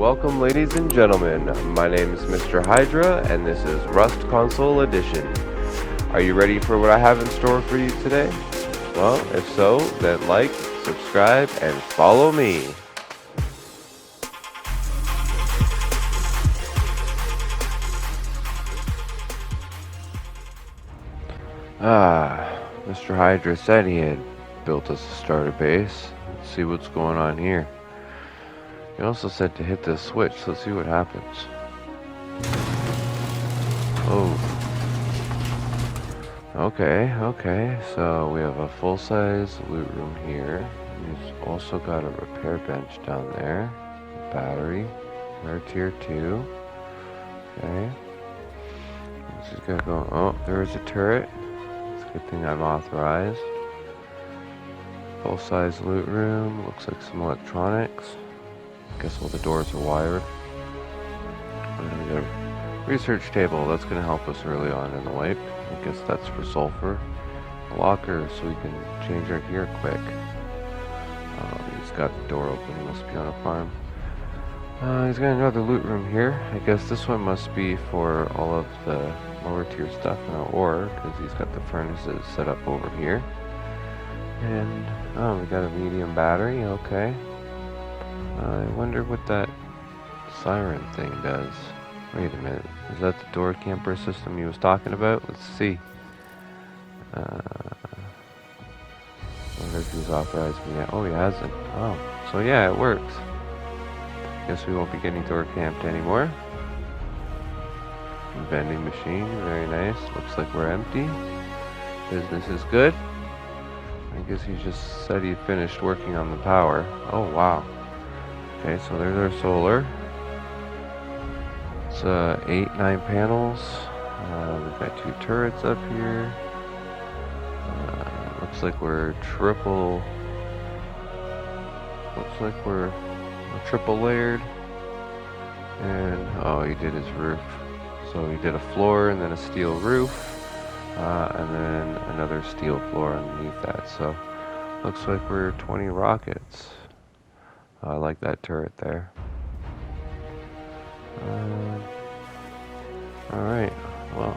Welcome, ladies and gentlemen. My name is Mr. Hydra, and this is Rust Console Edition. Are you ready for what I have in store for you today? Well, if so, then like, subscribe, and follow me. Mr. Hydra said he had built us a starter base. Let's see what's going on here. He also said to hit this switch, so let's see what happens. Oh. Okay, so we have a full-size loot room here. He's also got a repair bench down there. A battery. We're tier 2. Okay. Let's just gotta go. Oh, there's a turret. It's a good thing I'm authorized. Full-size loot room. Looks like some electronics. Guess all the doors are wired. And we got a research table. That's going to help us early on in the wipe. I guess that's for sulfur. A locker so we can change our gear quick. He's got the door open. He must be on a farm. He's got another loot room here. I guess this one must be for all of the lower tier stuff in our ore, because he's got the furnaces set up over here. And we got a medium battery. Okay. I wonder what that siren thing does. Wait a minute. Is that the door camper system he was talking about? Let's see. I wonder if he's authorized me yet. Oh, he hasn't. Oh, so yeah, it works. Guess we won't be getting door camped anymore. Vending machine, very nice. Looks like we're empty. Business is good. I guess he just said he finished working on the power. Oh, wow. Okay, so there's our solar. It's 8-9 panels. We've got 2 turrets up here. Looks like we're triple layered. And oh, he did his roof. So he did a floor and then a steel roof, and then another steel floor underneath that. So looks like we're 20 rockets. I like that turret there. Alright, well,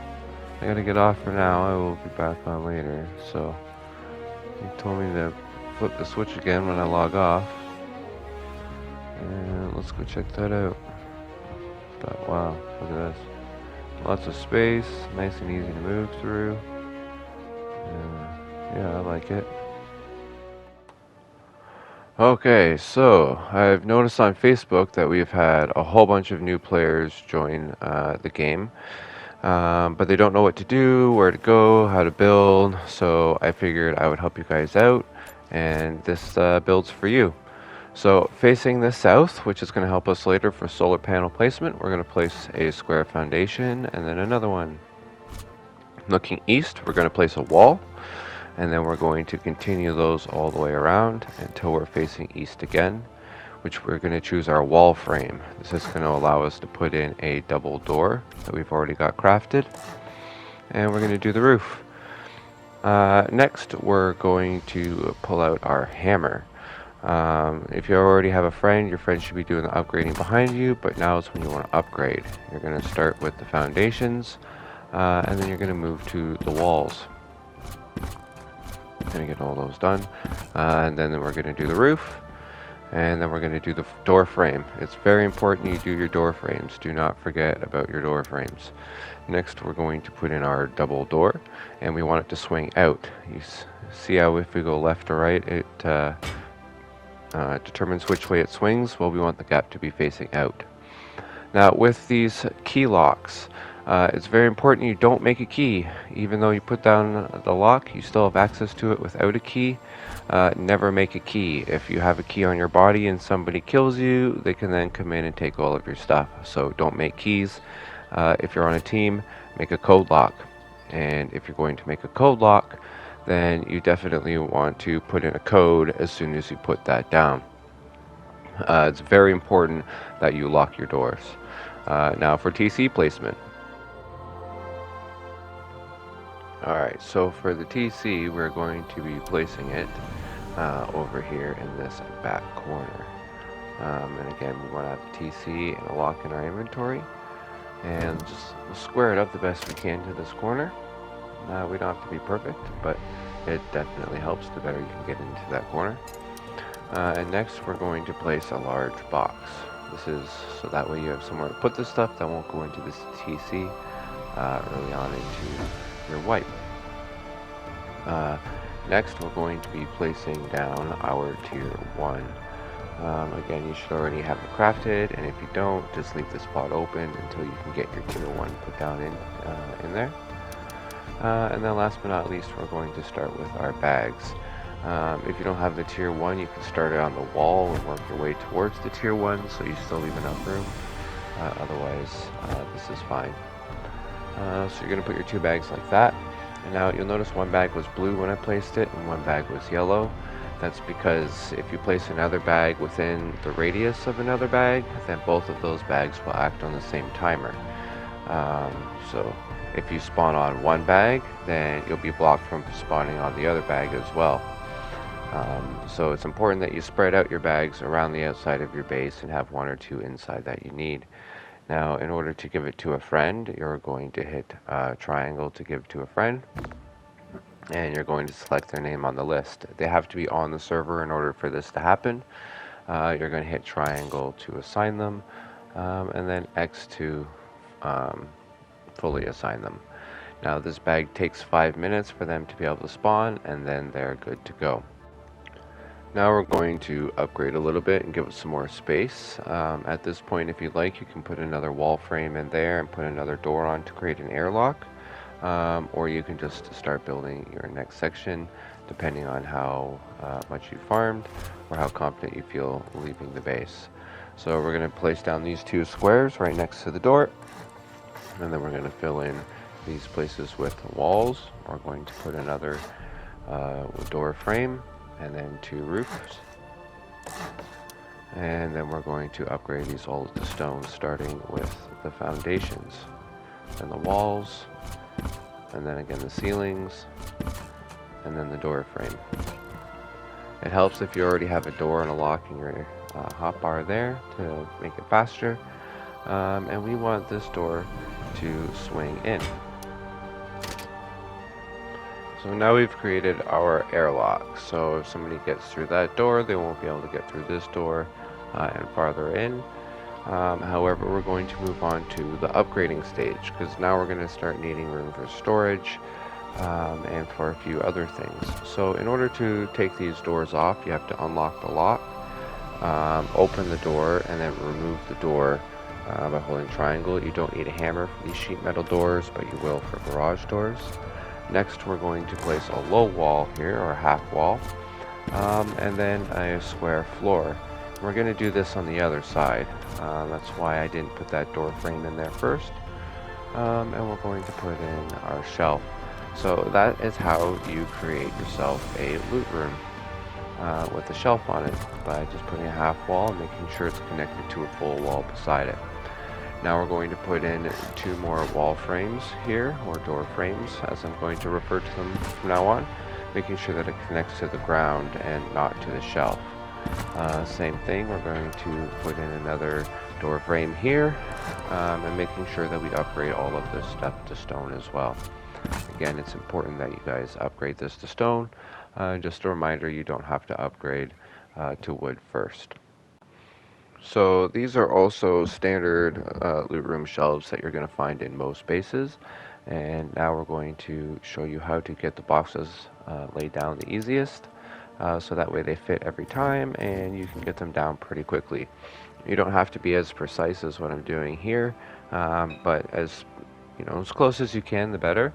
I gotta get off for now. I will be back on later. So, he told me to flip the switch again when I log off. And let's go check that out. But wow, look at this. Lots of space, nice and easy to move through. Yeah, I like it. Okay, so I've noticed on Facebook that we've had a whole bunch of new players join the game, but they don't know what to do, where to go, how to build, so I figured I would help you guys out, and this build's for you. So facing the south, which is going to help us later for solar panel placement, we're going to place a square foundation and then another one. Looking east, we're going to place a wall. And then we're going to continue those all the way around until we're facing east again, which we're going to choose our wall frame. This is going to allow us to put in a double door that we've already got crafted. And we're going to do the roof. Next, we're going to pull out our hammer. If you already have a friend, your friend should be doing the upgrading behind you, but now is when you want to upgrade. You're going to start with the foundations, and then you're going to move to the walls. Gonna get all those done, and then we're gonna do the roof, and then we're gonna do the door frame. It's very important you do your door frames. Do not forget about your door frames. Next, we're going to put in our double door, and we want it to swing out. You see how if we go left or right, it determines which way it swings. Well, we want the gap to be facing out. Now, with these key locks, it's very important you don't make a key. Even though you put down the lock, you still have access to it without a key. Never make a key. If you have a key on your body and somebody kills you, they can then come in and take all of your stuff. So don't make keys. If you're on a team, make a code lock. And if you're going to make a code lock, then you definitely want to put in a code as soon as you put that down. It's very important that you lock your doors. Now for TC placement. Alright, so for the TC, we're going to be placing it over here in this back corner. And again, we want to have a TC and a lock in our inventory. And just square it up the best we can to this corner. We don't have to be perfect, but it definitely helps the better you can get into that corner. And next we're going to place a large box. This is so that way you have somewhere to put the stuff that won't go into this TC early on into your wipe. Next we're going to be placing down our tier 1. Again, you should already have it crafted, and if you don't, just leave the spot open until you can get your tier 1 put down in there. And then last but not least, we're going to start with our bags. If you don't have the tier 1, you can start it on the wall and work your way towards the tier 1, so you still leave enough room. Otherwise, this is fine. So you're going to put your 2 bags like that. And now you'll notice one bag was blue when I placed it, and one bag was yellow. That's because if you place another bag within the radius of another bag, then both of those bags will act on the same timer. So if you spawn on one bag, then you'll be blocked from spawning on the other bag as well. So it's important that you spread out your bags around the outside of your base and have 1 or 2 inside that you need. Now, in order to give it to a friend, you're going to hit triangle to give to a friend, and you're going to select their name on the list. They have to be on the server in order for this to happen. You're going to hit triangle to assign them, and then X to fully assign them. Now, this bag takes 5 minutes for them to be able to spawn, and then they're good to go. Now we're going to upgrade a little bit and give it some more space. At this point, if you'd like, you can put another wall frame in there and put another door on to create an airlock. Or you can just start building your next section, depending on how much you farmed or how confident you feel leaving the base. So we're going to place down these 2 squares right next to the door, and then we're going to fill in these places with walls. We're going to put another door frame, and then 2 roofs, and then we're going to upgrade these all to stone, starting with the foundations and the walls, and then again the ceilings, and then the door frame. It helps if you already have a door and a lock in your hotbar there to make it faster, and we want this door to swing in. So now we've created our airlock, so if somebody gets through that door, they won't be able to get through this door and farther in. However, we're going to move on to the upgrading stage, because now we're going to start needing room for storage and for a few other things. So in order to take these doors off, you have to unlock the lock, open the door, and then remove the door by holding triangle. You don't need a hammer for these sheet metal doors, but you will for garage doors. Next, we're going to place a low wall here, or a half wall, and then a square floor. We're going to do this on the other side. That's why I didn't put that door frame in there first. And we're going to put in our shelf. So that is how you create yourself a loot room with a shelf on it, by just putting a half wall and making sure it's connected to a full wall beside it. Now we're going to put in 2 more wall frames here, or door frames, as I'm going to refer to them from now on, making sure that it connects to the ground and not to the shelf. Same thing, we're going to put in another door frame here, and making sure that we upgrade all of this stuff to stone as well. Again, it's important that you guys upgrade this to stone. Just a reminder, you don't have to upgrade to wood first. So these are also standard loot room shelves that you're going to find in most bases. And now we're going to show you how to get the boxes laid down the easiest, so that way they fit every time and you can get them down pretty quickly. You don't have to be as precise as what I'm doing here, but as close as you can, the better.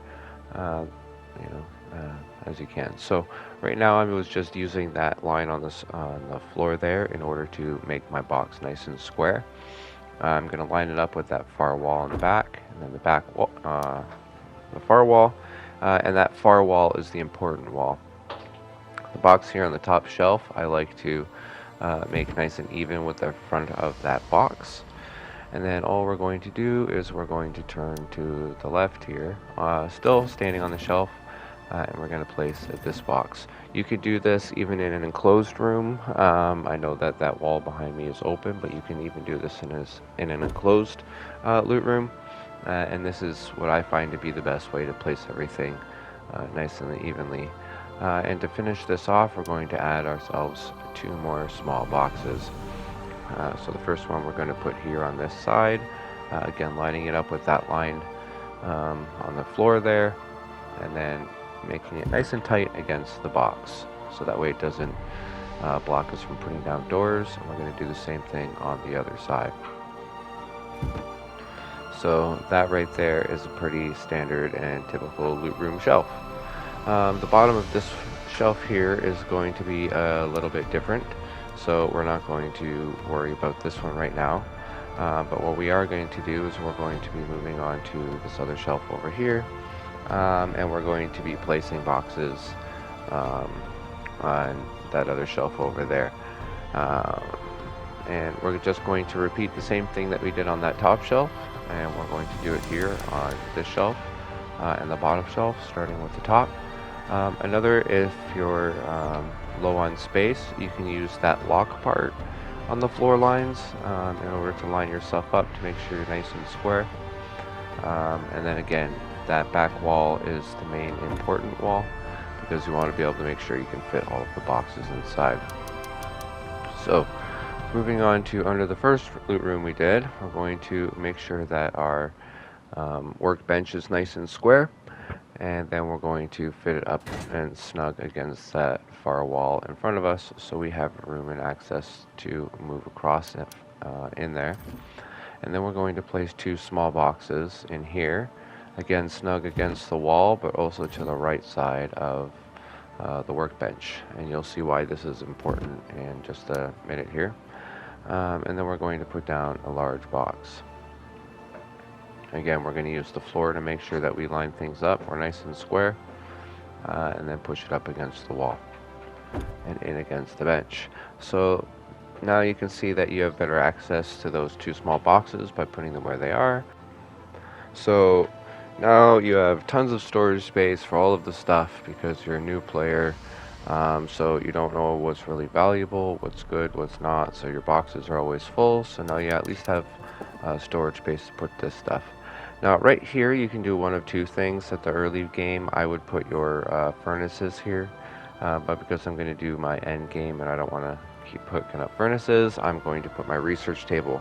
As you can. So right now I was just using that line on the floor there in order to make my box nice and square. I'm going to line it up with that far wall in the back, and then the back wall, the far wall, and that far wall is the important wall. The box here on the top shelf, I like to make nice and even with the front of that box. And then all we're going to do is we're going to turn to the left here, still standing on the shelf, and we're going to place this box. You could do this even in an enclosed room. I know that that wall behind me is open, but you can even do this in an enclosed loot room. And this is what I find to be the best way to place everything nice and evenly. And to finish this off, we're going to add ourselves 2 more small boxes. So the first one we're going to put here on this side, again lining it up with that line on the floor there, and then making it nice and tight against the box, so that way it doesn't block us from putting down doors. And we're going to do the same thing on the other side. So that right there is a pretty standard and typical loot room shelf. The bottom of this shelf here is going to be a little bit different, so we're not going to worry about this one right now. But what we are going to do is we're going to be moving on to this other shelf over here, and we're going to be placing boxes on that other shelf over there. And we're just going to repeat the same thing that we did on that top shelf, and we're going to do it here on this shelf and the bottom shelf, starting with the top. If you're low on space, you can use that lock part on the floor lines in order to line yourself up to make sure you're nice and square. And then again, that back wall is the main important wall, because you want to be able to make sure you can fit all of the boxes inside. So moving on to under the first loot room we did, we're going to make sure that our workbench is nice and square, and then we're going to fit it up and snug against that far wall in front of us, so we have room and access to move across it in there. And then we're going to place 2 small boxes in here, again snug against the wall, but also to the right side of the workbench, and you'll see why this is important in just a minute here. And then we're going to put down a large box. Again, we're going to use the floor to make sure that we line things up. We're nice and square, and then push it up against the wall and in against the bench. So now you can see that you have better access to those 2 small boxes by putting them where they are. So now you have tons of storage space for all of the stuff, because you're a new player. So you don't know what's really valuable, what's good, what's not. So your boxes are always full. So now you at least have storage space to put this stuff. Now right here you can do one of 2 things. At the early game I would put your furnaces here, but because I'm going to do my end game and I don't want to keep putting up furnaces, I'm going to put my research table.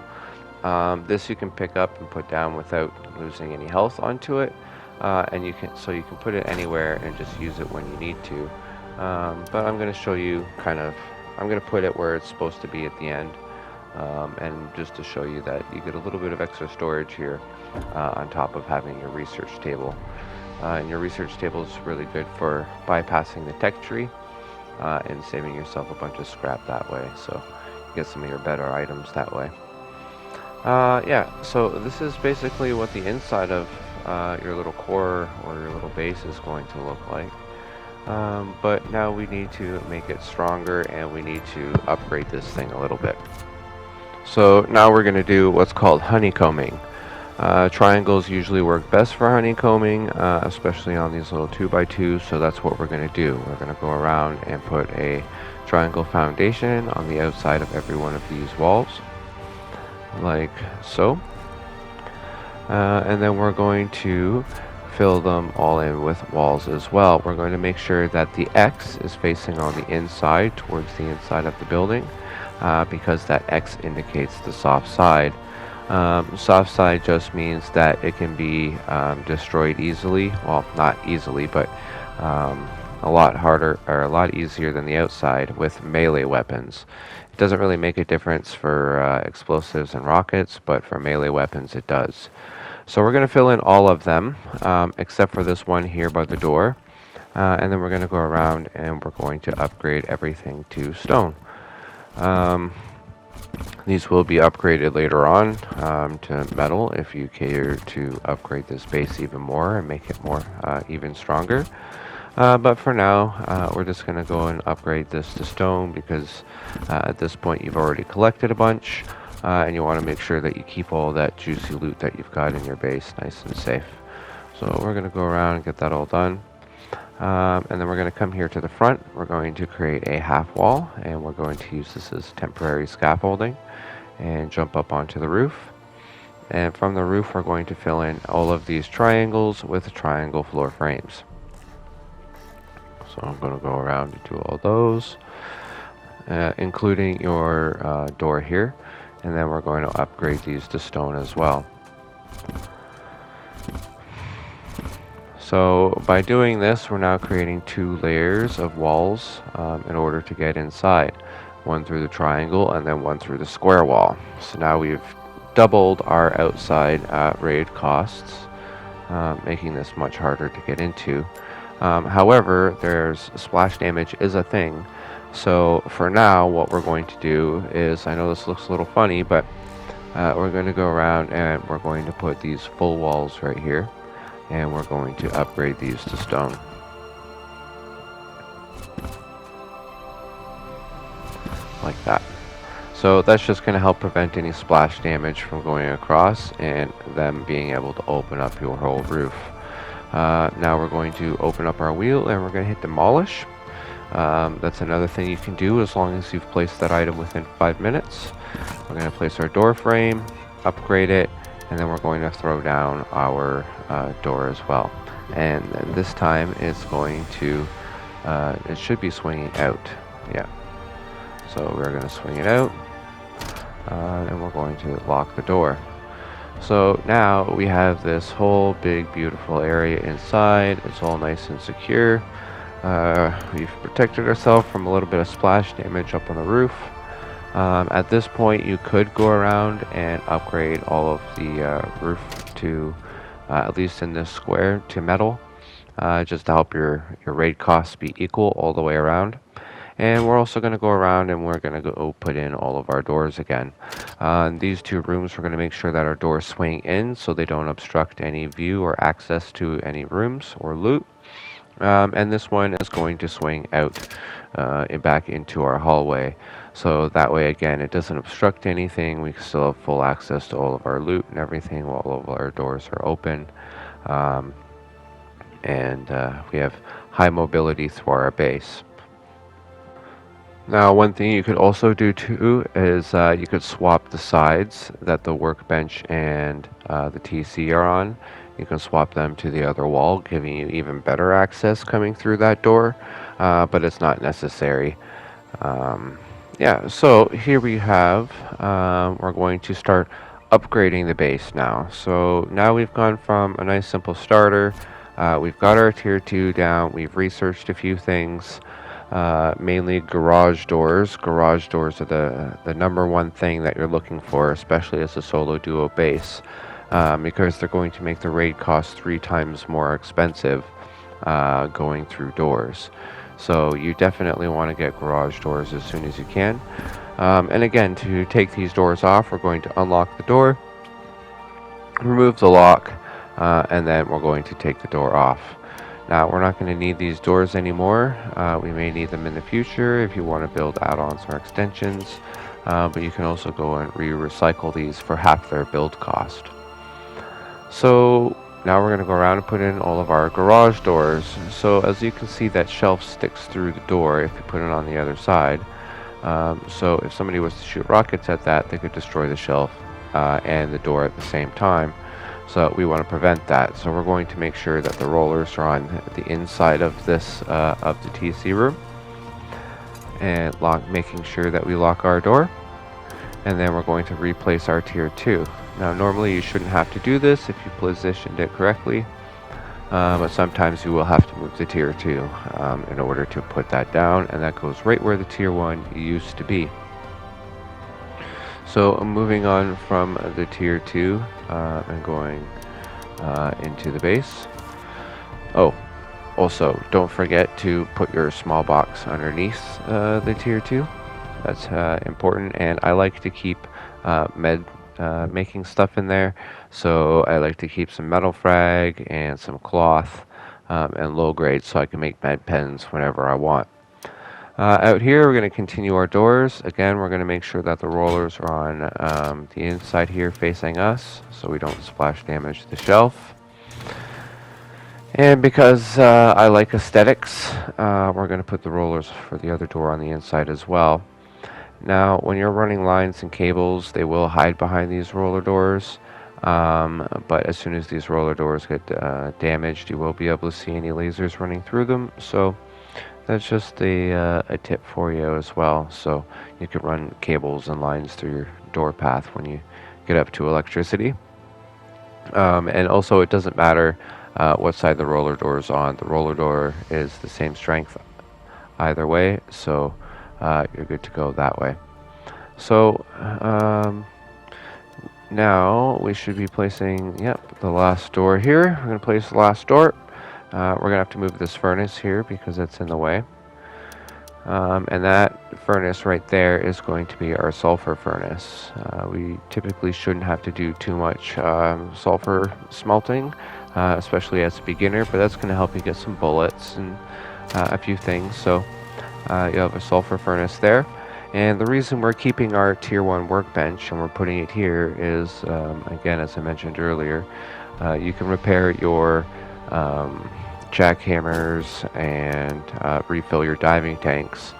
This you can pick up and put down without losing any health onto it, and you can put it anywhere and just use it when you need to. But I'm going to show you I'm going to put it where it's supposed to be at the end, and just to show you that you get a little bit of extra storage here on top of having your research table. And your research table is really good for bypassing the tech tree and saving yourself a bunch of scrap that way, so you get some of your better items that way. Yeah, so this is basically what the inside of your little core or your little base is going to look like. But now we need to make it stronger, and we need to upgrade this thing a little bit. So now we're going to do what's called honeycombing. Triangles usually work best for honeycombing, especially on these little 2x2s, so that's what we're going to do. We're going to go around and put a triangle foundation on the outside of every one of these walls, like so. And then we're going to fill them all in with walls as well. We're going to make sure that the X is facing on the inside, towards the inside of the building, because that X indicates the soft side. Soft side just means that it can be destroyed easily. Well, not easily, but a lot harder, or a lot easier than the outside with melee weapons. It doesn't really make a difference for explosives and rockets, but for melee weapons it does. So we're going to fill in all of them, except for this one here by the door. And then we're going to go around and we're going to upgrade everything to stone. These will be upgraded later on to metal if you care to upgrade this base even more and make it more even stronger. But for now, we're just going to go and upgrade this to stone, because at this point you've already collected a bunch. And you want to make sure that you keep all that juicy loot that you've got in your base nice and safe. So we're going to go around and get that all done. And then we're going to come here to the front. We're going to create a half wall, and we're going to use this as temporary scaffolding and jump up onto the roof. And from the roof, we're going to fill in all of these triangles with triangle floor frames. So I'm going to go around and do all those, including your door here. And then we're going to upgrade these to stone as well. So by doing this, we're now creating 2 layers of walls in order to get inside. One through the triangle and then one through the square wall. So now we've doubled our outside raid costs, making this much harder to get into. However, there's splash damage is a thing. So for now, what we're going to do is, I know this looks a little funny, but we're going to go around and we're going to put these full walls right here. And we're going to upgrade these to stone. Like that. So that's just going to help prevent any splash damage from going across and them being able to open up your whole roof. Now we're going to open up our wheel and we're going to hit demolish. That's another thing you can do as long as you've placed that item within 5 minutes. We're going to place our door frame, upgrade it, and then we're going to throw down our door as well. And then this time it's going to, it should be swinging out. Yeah. So we're going to swing it out, and we're going to lock the door. So now we have this whole big beautiful area inside. It's all nice and secure. We've protected ourselves from a little bit of splash damage up on the roof. At this point, you could go around and upgrade all of the roof to, at least in this square, to metal, just to help your raid costs be equal all the way around. And we're also going to go around and we're going to go put in all of our doors again. In these 2 rooms, we're going to make sure that our doors swing in so they don't obstruct any view or access to any rooms or loot. And this one is going to swing out back into our hallway. So that way, again, it doesn't obstruct anything. We still have full access to all of our loot and everything while all of our doors are open. And we have high mobility through our base. Now, one thing you could also do too is you could swap the sides that the workbench and the TC are on. You can swap them to the other wall, giving you even better access coming through that door, but it's not necessary. Yeah, so here we have, we're going to start upgrading the base now. So now we've gone from a nice simple starter, we've got our tier 2 down, we've researched a few things, mainly garage doors. Garage doors are the number one thing that you're looking for, especially as a solo duo base, because they're going to make the raid cost 3 times more expensive going through doors. So you definitely want to get garage doors as soon as you can. And again, to take these doors off, we're going to unlock the door, remove the lock, and then we're going to take the door off. Now, we're not going to need these doors anymore. We may need them in the future if you want to build add-ons or extensions, but you can also go and recycle these for half their build cost. So now we're going to go around and put in all of our garage doors. So as you can see, that shelf sticks through the door if you put it on the other side. So if somebody was to shoot rockets at that, they could destroy the shelf and the door at the same time. So we want to prevent that. So we're going to make sure that the rollers are on the inside of this of the TC room, and making sure that we lock our door. And then we're going to replace our tier 2. Now normally you shouldn't have to do this if you positioned it correctly, but sometimes you will have to move the tier 2 in order to put that down, and that goes right where the tier 1 used to be. So moving on from the tier 2 and going into the base. Oh, also don't forget to put your small box underneath the tier 2. That's important, and I like to keep making stuff in there. So I like to keep some metal frag and some cloth and low grade, so I can make med pens whenever I want. Out here, we're going to continue our doors. Again, we're going to make sure that the rollers are on the inside here facing us, so we don't splash damage the shelf. And because I like aesthetics, we're going to put the rollers for the other door on the inside as well. Now, when you're running lines and cables, they will hide behind these roller doors. But as soon as these roller doors get damaged, you will be able to see any lasers running through them. So that's just a tip for you as well. So you can run cables and lines through your door path when you get up to electricity. And also, it doesn't matter what side the roller door is on. The roller door is the same strength either way, so you're good to go that way. So now we should be placing, yep, the last door here. We're going to place the last door. We're going to have to move this furnace here because it's in the way. And that furnace right there is going to be our sulfur furnace. We typically shouldn't have to do too much sulfur smelting, especially as a beginner, but that's going to help you get some bullets and a few things. So you have a sulfur furnace there. And the reason we're keeping our tier 1 workbench and we're putting it here is, again, as I mentioned earlier, you can repair your jackhammers and refill your diving tanks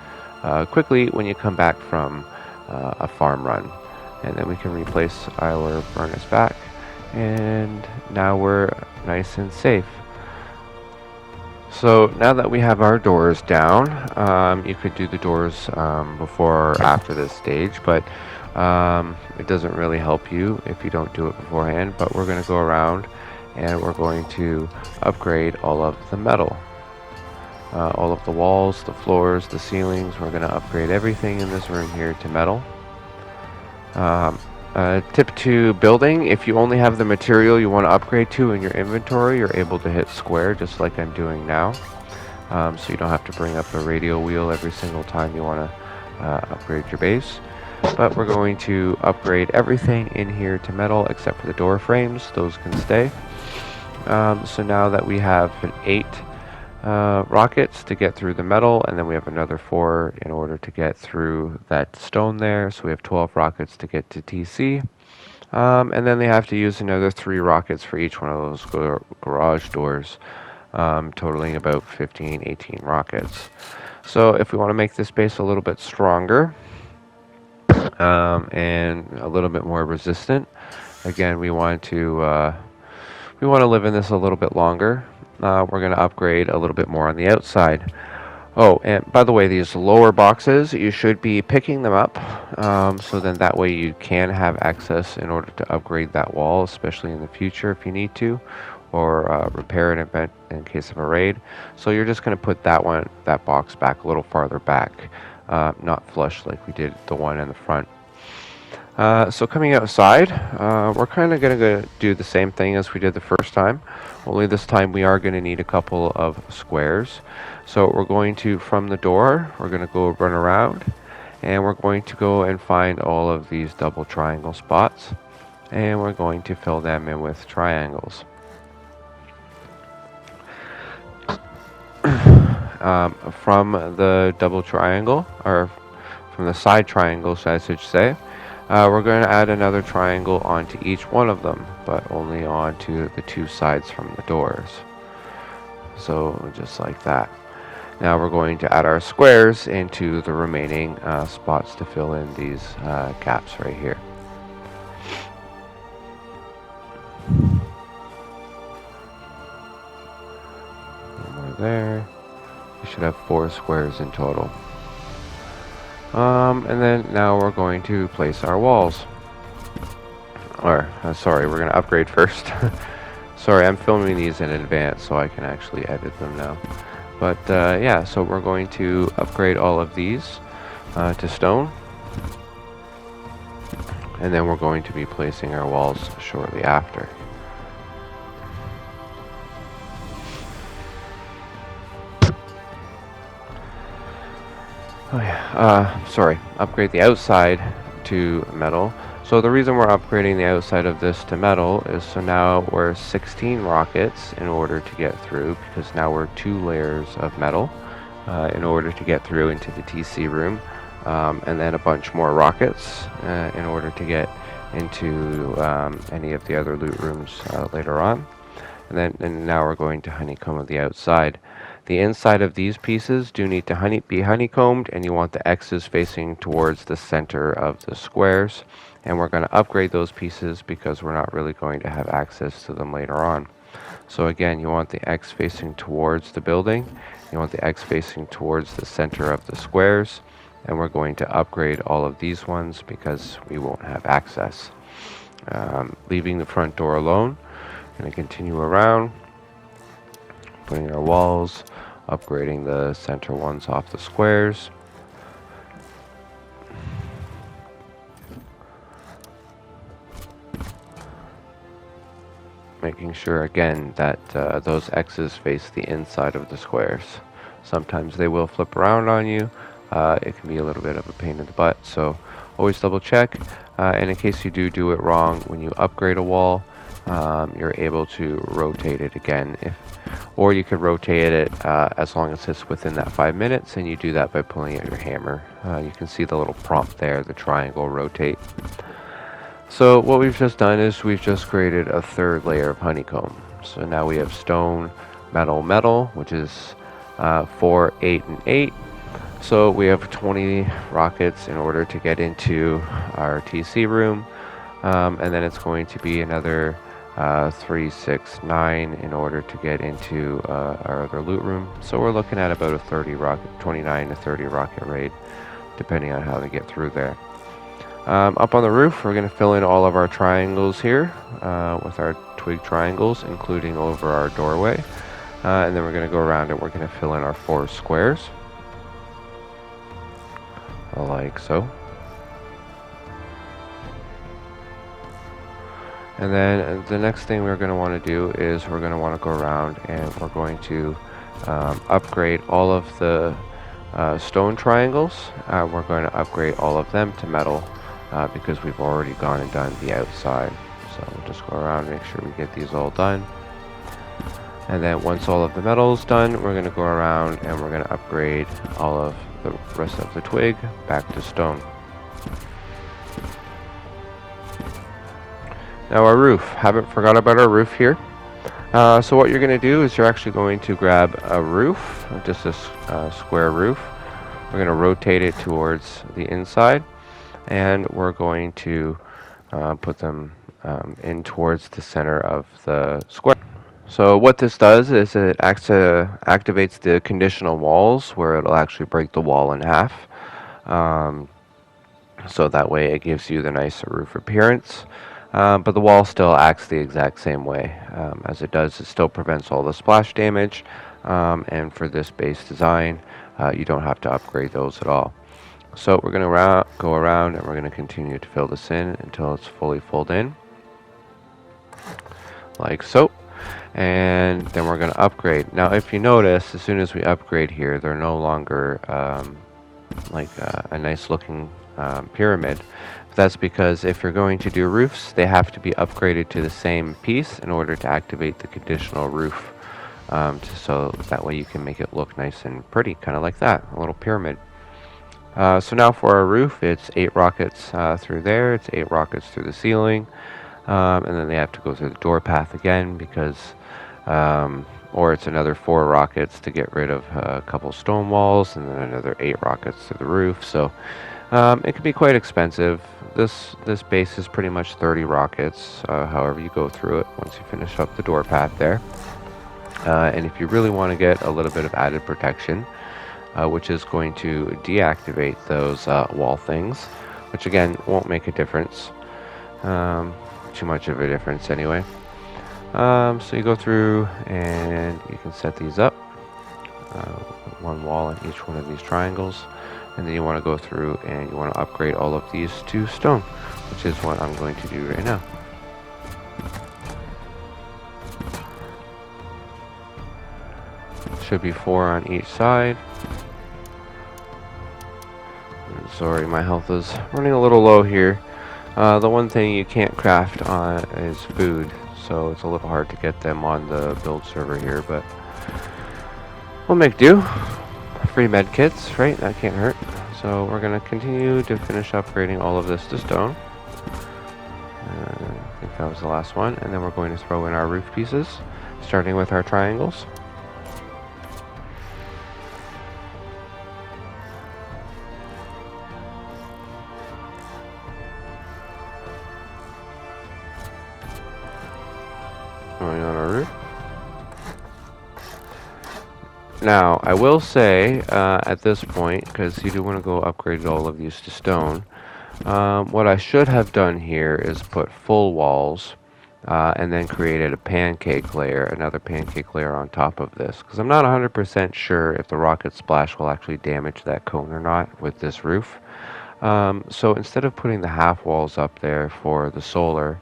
quickly when you come back from a farm run. And then we can replace our furnace back, and now we're nice and safe. So now that we have our doors down, you could do the doors before or after this stage, but it doesn't really help you if you don't do it beforehand. But we're going to go around and we're going to upgrade all of the metal. All of the walls, the floors, the ceilings. We're going to upgrade everything in this room here to metal. Tip 2, building. If you only have the material you want to upgrade to in your inventory, you're able to hit square just like I'm doing now. So you don't have to bring up a radial wheel every single time you want to upgrade your base. But we're going to upgrade everything in here to metal except for the door frames. Those can stay. So now that we have 8 rockets to get through the metal, and then we have another 4 in order to get through that stone there, so we have 12 rockets to get to TC. And then they have to use another 3 rockets for each one of those garage doors, totaling about 15-18 rockets. So if we want to make this base a little bit stronger and a little bit more resistant, again, we want to live in this a little bit longer. We're going to upgrade a little bit more on the outside. Oh, and by the way, these lower boxes, you should be picking them up, so then that way you can have access in order to upgrade that wall, especially in the future if you need to, or repair an event in case of a raid. So you're just going to put that box back a little farther back, not flush like we did the one in the front. So coming outside, we're kind of going to do the same thing as we did the first time, only this time we are going to need a couple of squares. So we're going to, from the door, we're going to go run around, and we're going to go and find all of these double triangle spots, and we're going to fill them in with triangles. From the double triangle, or from the side triangles, I should say, we're going to add another triangle onto each one of them, but only onto the 2 sides from the doors. So just like that. Now we're going to add our squares into the remaining spots to fill in these gaps right here. One more there. We should have 4 squares in total. And then now we're going to place our walls. Or, sorry, we're going to upgrade first. Sorry, I'm filming these in advance so I can actually edit them now. But yeah, so we're going to upgrade all of these to stone. And then we're going to be placing our walls shortly after. Oh yeah, sorry, upgrade the outside to metal. So the reason we're upgrading the outside of this to metal is so now we're 16 rockets in order to get through, because now we're 2 layers of metal in order to get through into the TC room, and then a bunch more rockets in order to get into any of the other loot rooms later on. And now we're going to honeycomb the outside. The inside of these pieces do need to be honeycombed, and you want the X's facing towards the center of the squares. And we're going to upgrade those pieces because we're not really going to have access to them later on. So again, you want the X facing towards the building. You want the X facing towards the center of the squares. And we're going to upgrade all of these ones because we won't have access. Leaving the front door alone. Going to continue around, putting our walls, upgrading the center ones off the squares. Making sure again that those X's face the inside of the squares. Sometimes they will flip around on you. It can be a little bit of a pain in the butt, so always double check. And in case you do it wrong, when you upgrade a wall, you're able to rotate it again, or you could rotate it as long as it's within that 5 minutes, and you do that by pulling out your hammer. You can see the little prompt there, the triangle rotate. So what we've just done is we've just created a third layer of honeycomb. So now we have stone, metal, metal, which is 4, 8, and 8. So we have 20 rockets in order to get into our TC room, and then it's going to be another 3, 6, 9 in order to get into our other loot room. So we're looking at about a 29 to 30 rocket raid, depending on how they get through there. Up on the roof, we're going to fill in all of our triangles here with our twig triangles, including over our doorway. And then we're going to go around and we're going to fill in our 4 squares, like so. And then the next thing we're going to want to do is we're going to want to go around and we're going to upgrade all of the stone triangles. We're going to upgrade all of them to metal because we've already gone and done the outside. So we'll just go around and make sure we get these all done. And then once all of the metal is done, we're going to go around and we're going to upgrade all of the rest of the twig back to stone. Now our roof, haven't forgot about our roof here. So what you're going to do is you're actually going to grab a roof, just a square roof. We're going to rotate it towards the inside, and we're going to put them in towards the center of the square. So what this does is it activates the conditional walls, where it'll actually break the wall in half. So that way it gives you the nice roof appearance. But the wall still acts the exact same way. As it does, it still prevents all the splash damage. And for this base design, you don't have to upgrade those at all. So we're going to go around and we're going to continue to fill this in until it's fully filled in, like so. And then we're going to upgrade. Now if you notice, as soon as we upgrade here, they're no longer like a nice looking pyramid. That's because if you're going to do roofs, they have to be upgraded to the same piece in order to activate the conditional roof. So that way you can make it look nice and pretty, kind of like that, a little pyramid. So now for our roof, it's 8 rockets through there, it's 8 rockets through the ceiling, and then they have to go through the door path again because, or it's another 4 rockets to get rid of a couple stone walls, and then another 8 rockets through the roof. So it can be quite expensive. This base is pretty much 30 rockets, however you go through it once you finish up the door path there. And if you really want to get a little bit of added protection, which is going to deactivate those wall things, which again won't make a difference, too much of a difference anyway. So you go through and you can set these up, one wall in each one of these triangles. And then you want to go through and you want to upgrade all of these to stone, which is what I'm going to do right now. Should be 4 on each side. Sorry, my health is running a little low here. The one thing you can't craft on is food, so it's a little hard to get them on the build server here, but we'll make do. Free med kits, right? That can't hurt. So we're going to continue to finish upgrading all of this to stone. I think that was the last one. And then we're going to throw in our roof pieces. starting with our triangles. Going on our roof. Now, I will say at this point, because you do want to go upgrade all of these to stone, what I should have done here is put full walls and then created a pancake layer, another pancake layer on top of this, because I'm not 100% sure if the rocket splash will actually damage that cone or not with this roof. So instead of putting the half walls up there for the solar,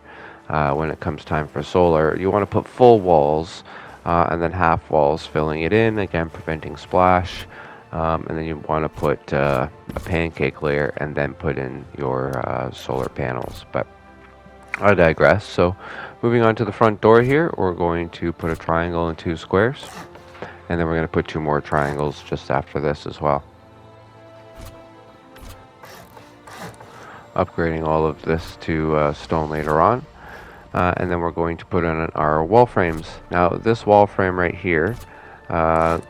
when it comes time for solar, you want to put full walls and then half walls filling it in, again preventing splash. And then you want to put a pancake layer and then put in your solar panels. But I digress. So moving on to the front door here, we're going to put a triangle and 2 squares. And then we're going to put 2 more triangles just after this as well. Upgrading all of this to stone later on. And then we're going to put in our wall frames. Now this wall frame right here, and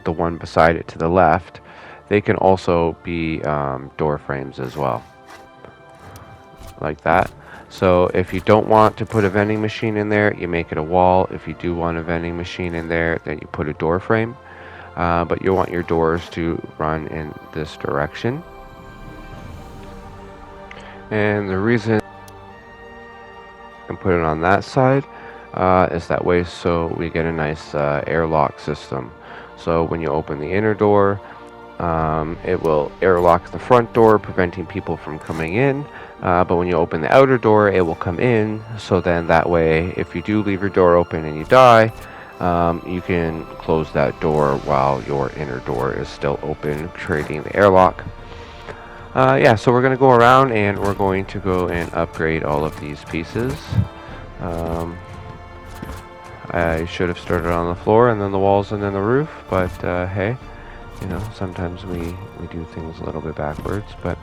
the one beside it to the left, they can also be door frames as well, like that. So if you don't want to put a vending machine in there, you make it a wall. If you do want a vending machine in there, then you put a door frame. But you want your doors to run in this direction. And the reason and put it on that side is that way so we get a nice airlock system. So when you open the inner door, it will airlock the front door, preventing people from coming in. But when you open the outer door, it will come in. So then that way, if you do leave your door open and you die, you can close that door while your inner door is still open, creating the airlock. Yeah, so we're going to go around and we're going to go and upgrade all of these pieces. I should have started on the floor and then the walls and then the roof, but hey, you know, sometimes we do things a little bit backwards. But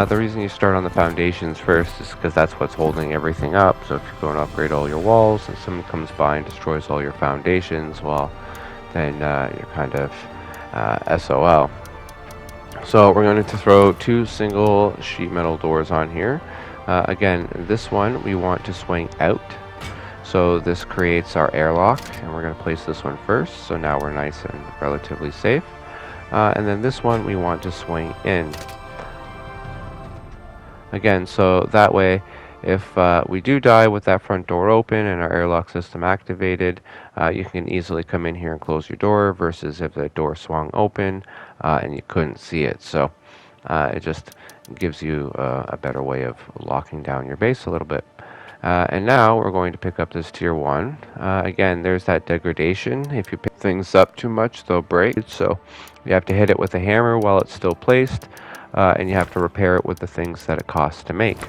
the reason you start on the foundations first is because that's what's holding everything up. So if you're going to upgrade all your walls and someone comes by and destroys all your foundations, well, then you're kind of SOL. So we're going to throw 2 single sheet metal doors on here. Again, this one we want to swing out. So this creates our airlock, and we're going to place this one first. So now we're nice and relatively safe. And then this one we want to swing in. Again, so that way, if we do die with that front door open and our airlock system activated, you can easily come in here and close your door, versus if the door swung open and you couldn't see it. So it just gives you a better way of locking down your base a little bit. And now we're going to pick up this tier 1. Again, there's that degradation. If you pick things up too much, they'll break. So you have to hit it with a hammer while it's still placed, and you have to repair it with the things that it costs to make.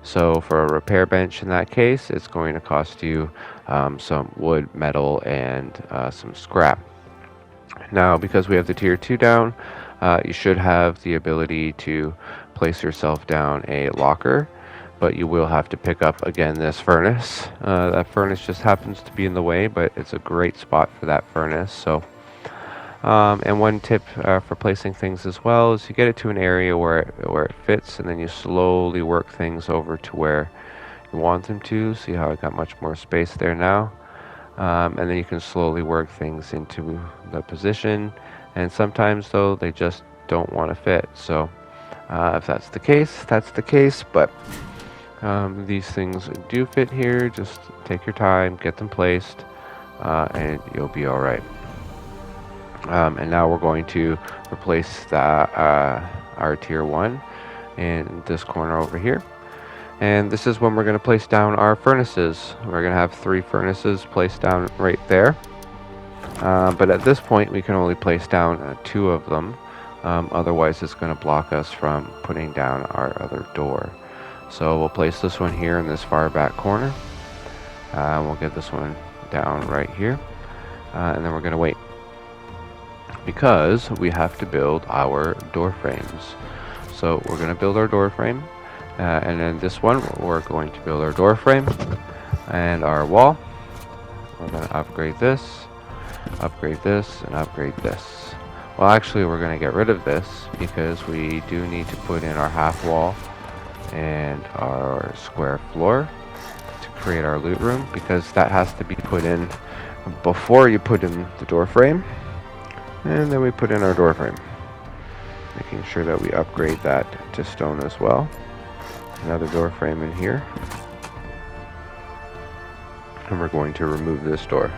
So for a repair bench in that case, it's going to cost you some wood, metal, and some scrap. Now, because we have the tier 2 down, you should have the ability to place yourself down a locker, but you will have to pick up, again, this furnace. That furnace just happens to be in the way, but it's a great spot for that furnace. So, and one tip for placing things as well is you get it to an area where it fits, and then you slowly work things over to where you want them to. See how I got much more space there now? And then you can slowly work things into the position. And sometimes, though, they just don't want to fit. So if that's the case, that's the case. But these things do fit here. Just take your time, get them placed, and you'll be all right. And now we're going to replace our tier 1 in this corner over here. And this is when we're going to place down our furnaces. We're going to have 3 furnaces placed down right there. But at this point, we can only place down 2 of them. Otherwise, it's going to block us from putting down our other door. So we'll place this one here in this far back corner. We'll get this one down right here. And then we're going to wait, because we have to build our door frames. So we're going to build our door frame. And then this one, we're going to build our door frame. And our wall, we're going to upgrade this, and upgrade this. Well, actually, we're going to get rid of this because we do need to put in our half wall and our square floor to create our loot room, because that has to be put in before you put in the door frame. And then we put in our door frame, making sure that we upgrade that to stone as well. Another door frame in here. And we're going to remove this door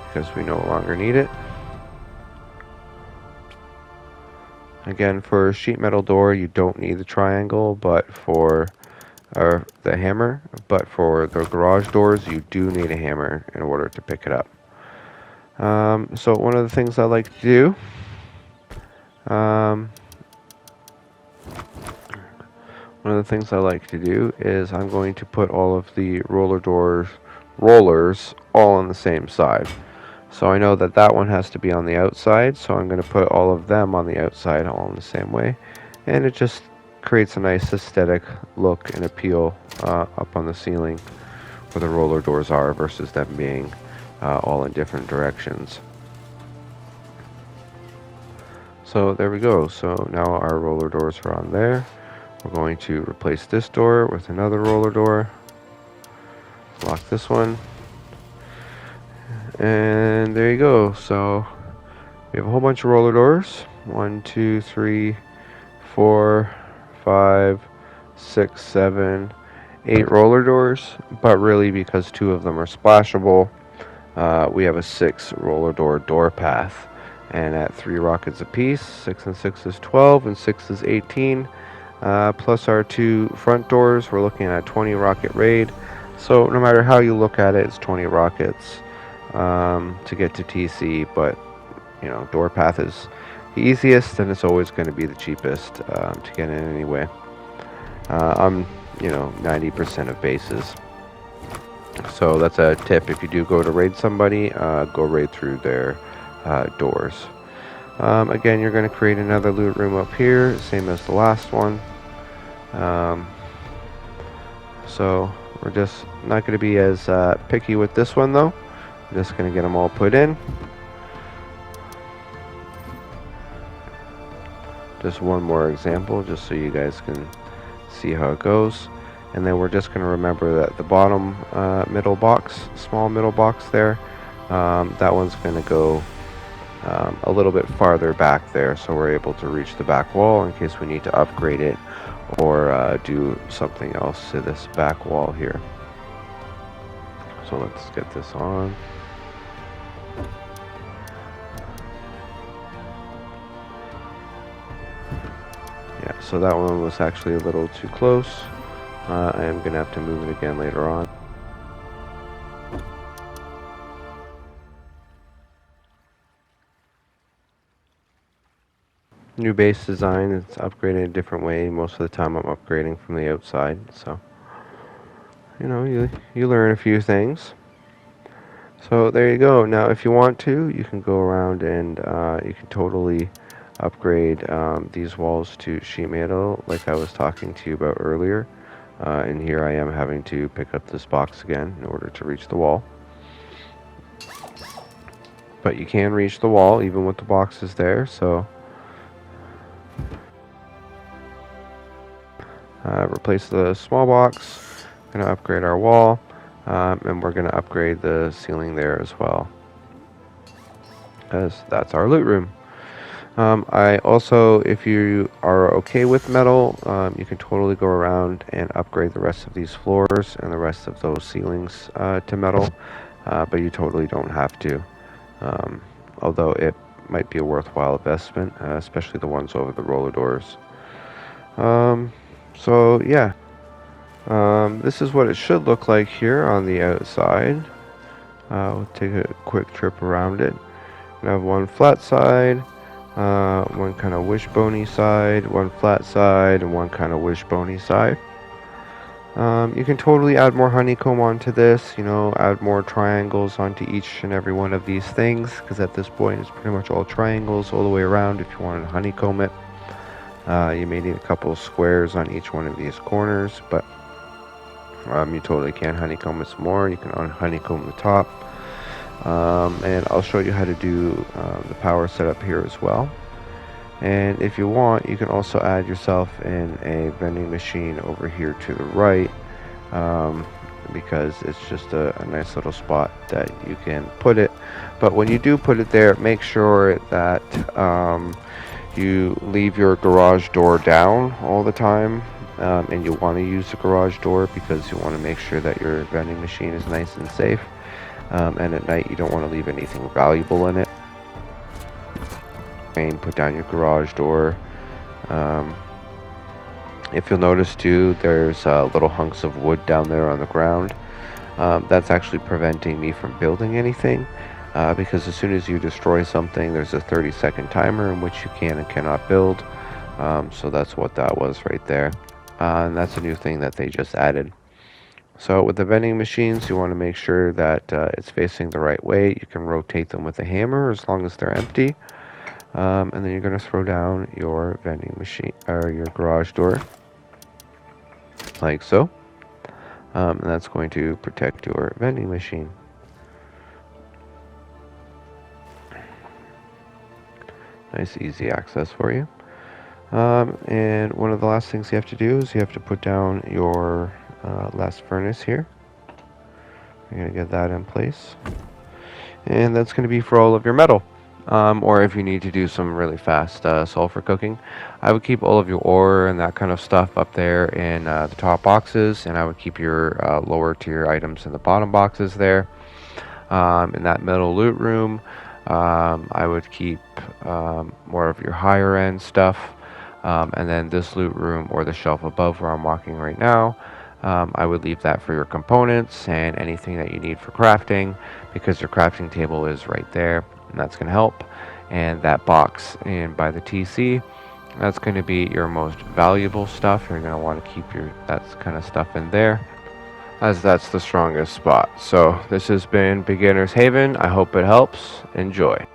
because we no longer need it. Again, for a sheet metal door, you don't need the triangle, but for the hammer. But for the garage doors, you do need a hammer in order to pick it up. So one of the things I like to do, is I'm going to put all of the rollers all on the same side. So I know that that one has to be on the outside, so I'm going to put all of them on the outside all in the same way. And it just creates a nice aesthetic look and appeal up on the ceiling where the roller doors are, versus them being all in different directions. So there we go. So now our roller doors are on there. We're going to replace this door with another roller door. Lock this one. And there you go. So we have a whole bunch of roller doors. 1, 2, 3, 4, 5, 6, 7, 8 roller doors. But really, because 2 of them are splashable, we have a 6 roller door path. And at 3 rockets apiece, 6 and 6 is 12, and 6 is 18. Plus our 2 front doors, we're looking at a 20 rocket raid. So no matter how you look at it, it's 20 rockets to get to TC. But you know, door path is the easiest, and it's always going to be the cheapest to get in anyway. I'm 90% of bases. So that's a tip. If you do go to raid somebody, go raid through their doors. Again, you're going to create another loot room up here, same as the last one. So we're just not going to be as picky with this one though. I'm just going to get them all put in. Just one more example, just so you guys can see how it goes. And then we're just going to remember that the bottom middle box, small middle box there, that one's going to go a little bit farther back there, so we're able to reach the back wall in case we need to upgrade it or do something else to this back wall here. So let's get this on. Yeah, so that one was actually a little too close. I am going to have to move it again later on. New base design, it's upgraded a different way. Most of the time I'm upgrading from the outside, so you learn a few things. So there you go. Now if you want to, you can go around and you can totally upgrade these walls to sheet metal like I was talking to you about earlier. And here I am having to pick up this box again in order to reach the wall. But you can reach the wall even with the boxes there, so replace the small box. Going to upgrade our wall, and we're going to upgrade the ceiling there as well, because that's our loot room. I also, if you are okay with metal, you can totally go around and upgrade the rest of these floors and the rest of those ceilings to metal, but you totally don't have to, although it might be a worthwhile investment, especially the ones over the roller doors. So yeah, this is what it should look like here on the outside. We'll take a quick trip around it. We have one flat side, one kind of wishbony side, one flat side, and one kind of wishbony side. You can totally add more honeycomb onto this, add more triangles onto each and every one of these things, because at this point it's pretty much all triangles all the way around if you want to honeycomb it. You may need a couple of squares on each one of these corners, but You totally can honeycomb it some more. You can honeycomb the top. And I'll show you how to do the power setup here as well. And if you want, you can also add yourself in a vending machine over here to the right, because it's just a nice little spot that you can put it. But when you do put it there, make sure that you leave your garage door down all the time, and you want to use the garage door because you want to make sure that your vending machine is nice and safe. And at night you don't want to leave anything valuable in it. And put down your garage door. If you'll notice too, there's little hunks of wood down there on the ground. That's actually preventing me from building anything, because as soon as you destroy something, there's a 30-second timer in which you can and cannot build. So that's what that was right there. And that's a new thing that they just added. So with the vending machines, you want to make sure that it's facing the right way. You can rotate them with a hammer as long as they're empty. And then you're going to throw down your vending machine, or your garage door, like so. And that's going to protect your vending machine. Nice easy access for you. And one of the last things you have to do is you have to put down your last furnace here. You're going to get that in place. And that's going to be for all of your metal. Or if you need to do some really fast sulfur cooking, I would keep all of your ore and that kind of stuff up there in the top boxes, and I would keep your lower tier items in the bottom boxes there. In that middle loot room, I would keep more of your higher end stuff, and then this loot room, or the shelf above where I'm walking right now, I would leave that for your components and anything that you need for crafting, because your crafting table is right there, and that's going to help. And that box in by the TC, that's going to be your most valuable stuff. You're going to want to keep that kind of stuff in there, as that's the strongest spot. So this has been Beginner's Haven. I hope it helps. Enjoy.